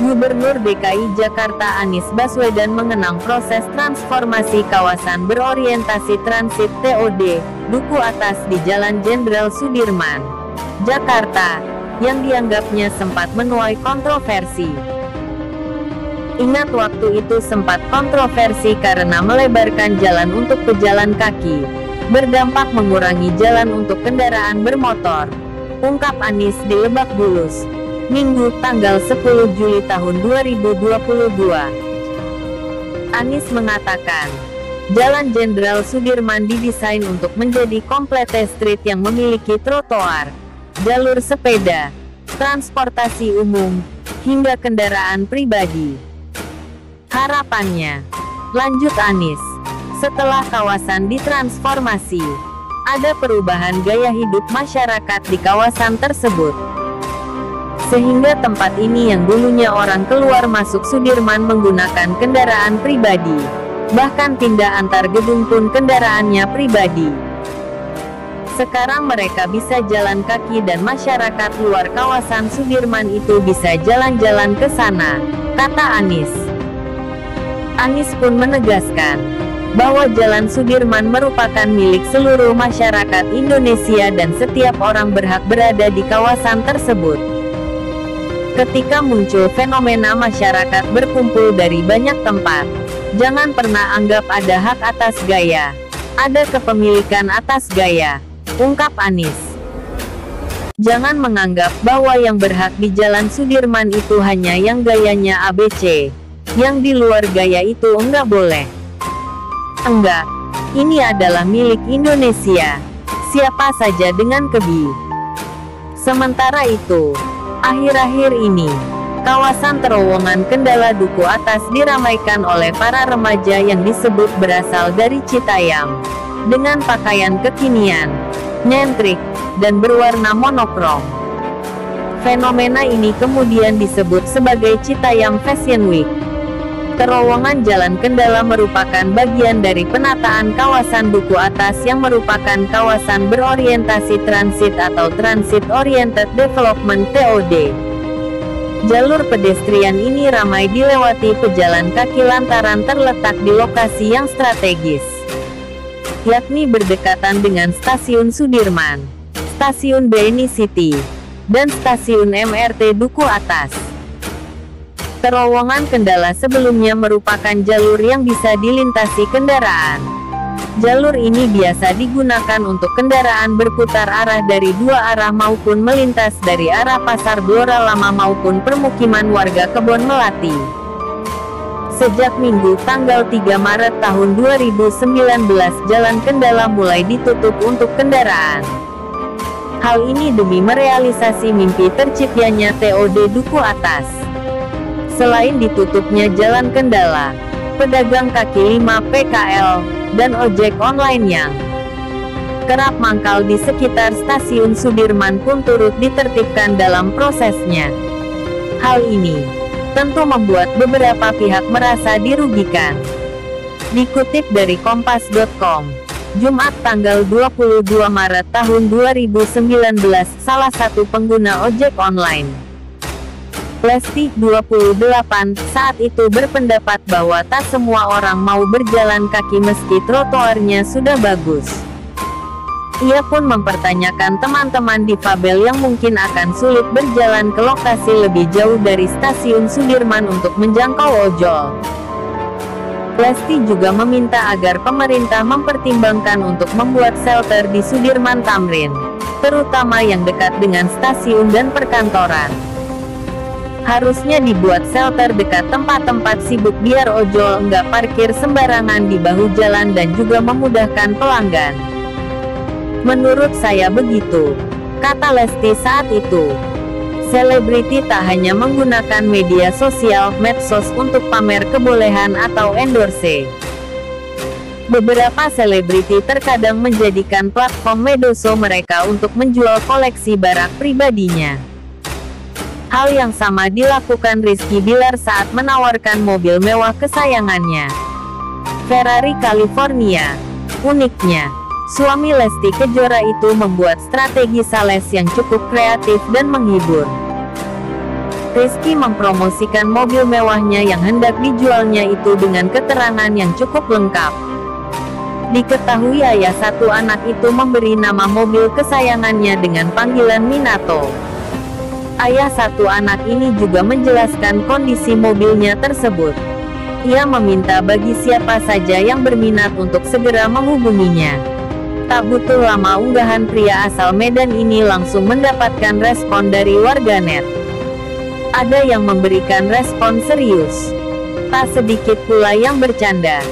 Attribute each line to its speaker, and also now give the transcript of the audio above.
Speaker 1: Gubernur DKI Jakarta Anies Baswedan mengenang proses transformasi kawasan berorientasi transit TOD, Duku Atas di Jalan Jenderal Sudirman, Jakarta, yang dianggapnya sempat menuai kontroversi. Ingat waktu itu sempat kontroversi karena melebarkan jalan untuk pejalan kaki, berdampak mengurangi jalan untuk kendaraan bermotor, ungkap Anies di Lebak Bulus, Minggu tanggal 10 Juli tahun 2022. Anies mengatakan, Jalan Jenderal Sudirman didesain untuk menjadi complete street yang memiliki trotoar, jalur sepeda, transportasi umum, hingga kendaraan pribadi. Harapannya, lanjut Anies, setelah kawasan ditransformasi, ada perubahan gaya hidup masyarakat di kawasan tersebut. Sehingga tempat ini yang dulunya orang keluar masuk Sudirman menggunakan kendaraan pribadi, bahkan pindah antar gedung pun kendaraannya pribadi. Sekarang mereka bisa jalan kaki dan masyarakat luar kawasan Sudirman itu bisa jalan-jalan ke sana, kata Anies. Anies pun menegaskan bahwa Jalan Sudirman merupakan milik seluruh masyarakat Indonesia dan setiap orang berhak berada di kawasan tersebut. Ketika muncul fenomena masyarakat berkumpul dari banyak tempat, jangan pernah anggap ada hak atas gaya, ada kepemilikan atas gaya, ungkap Anies. Jangan menganggap bahwa yang berhak di Jalan Sudirman itu hanya yang gayanya ABC, yang di luar gaya itu enggak boleh. Enggak, ini adalah milik Indonesia, siapa saja dengan kebi. Sementara itu, akhir-akhir ini, kawasan terowongan Kendala Duku Atas diramaikan oleh para remaja yang disebut berasal dari Citayam, dengan pakaian kekinian, nyentrik, dan berwarna monokrom. Fenomena ini kemudian disebut sebagai Citayam Fashion Week. Terowongan Jalan Kendala merupakan bagian dari penataan kawasan Duku Atas yang merupakan kawasan berorientasi transit atau Transit Oriented Development TOD. Jalur pedestrian ini ramai dilewati pejalan kaki lantaran terletak di lokasi yang strategis, yakni berdekatan dengan Stasiun Sudirman, Stasiun BNI City, dan Stasiun MRT Duku Atas. Terowongan Kendala sebelumnya merupakan jalur yang bisa dilintasi kendaraan. Jalur ini biasa digunakan untuk kendaraan berputar arah dari dua arah maupun melintas dari arah Pasar Blora Lama maupun permukiman warga Kebon Melati. Sejak Minggu tanggal 3 Maret tahun 2019 Jalan Kendala mulai ditutup untuk kendaraan. Hal ini demi merealisasi mimpi terciptanya TOD Duku Atas. Selain ditutupnya Jalan Kendala, pedagang kaki lima PKL, dan ojek online yang kerap mangkal di sekitar Stasiun Sudirman pun turut ditertibkan dalam prosesnya. Hal ini tentu membuat beberapa pihak merasa dirugikan. Dikutip dari Kompas.com, Jumat tanggal 22 Maret tahun 2019, salah satu pengguna ojek online, Lesti 28, saat itu berpendapat bahwa tak semua orang mau berjalan kaki meski trotoarnya sudah bagus. Ia pun mempertanyakan teman-teman difabel yang mungkin akan sulit berjalan ke lokasi lebih jauh dari Stasiun Sudirman untuk menjangkau ojol. Lesti juga meminta agar pemerintah mempertimbangkan untuk membuat shelter di Sudirman Tamrin, terutama yang dekat dengan stasiun dan perkantoran. Harusnya dibuat shelter dekat tempat-tempat sibuk biar ojol nggak parkir sembarangan di bahu jalan dan juga memudahkan pelanggan. Menurut saya begitu, kata Lesti saat itu. Selebriti tak hanya menggunakan media sosial, medsos untuk pamer kebolehan atau endorse. Beberapa selebriti terkadang menjadikan platform medoso mereka untuk menjual koleksi barang pribadinya. Hal yang sama dilakukan Rizky Bilar saat menawarkan mobil mewah kesayangannya, Ferrari California. Uniknya, suami Lesti Kejora itu membuat strategi sales yang cukup kreatif dan menghibur. Rizky mempromosikan mobil mewahnya yang hendak dijualnya itu dengan keterangan yang cukup lengkap. Diketahui ayah satu anak itu memberi nama mobil kesayangannya dengan panggilan Minato. Ayah satu anak ini juga menjelaskan kondisi mobilnya tersebut. Ia meminta bagi siapa saja yang berminat untuk segera menghubunginya. Tak butuh lama unggahan pria asal Medan ini langsung mendapatkan respon dari warganet. Ada yang memberikan respon serius, tak sedikit pula yang bercanda.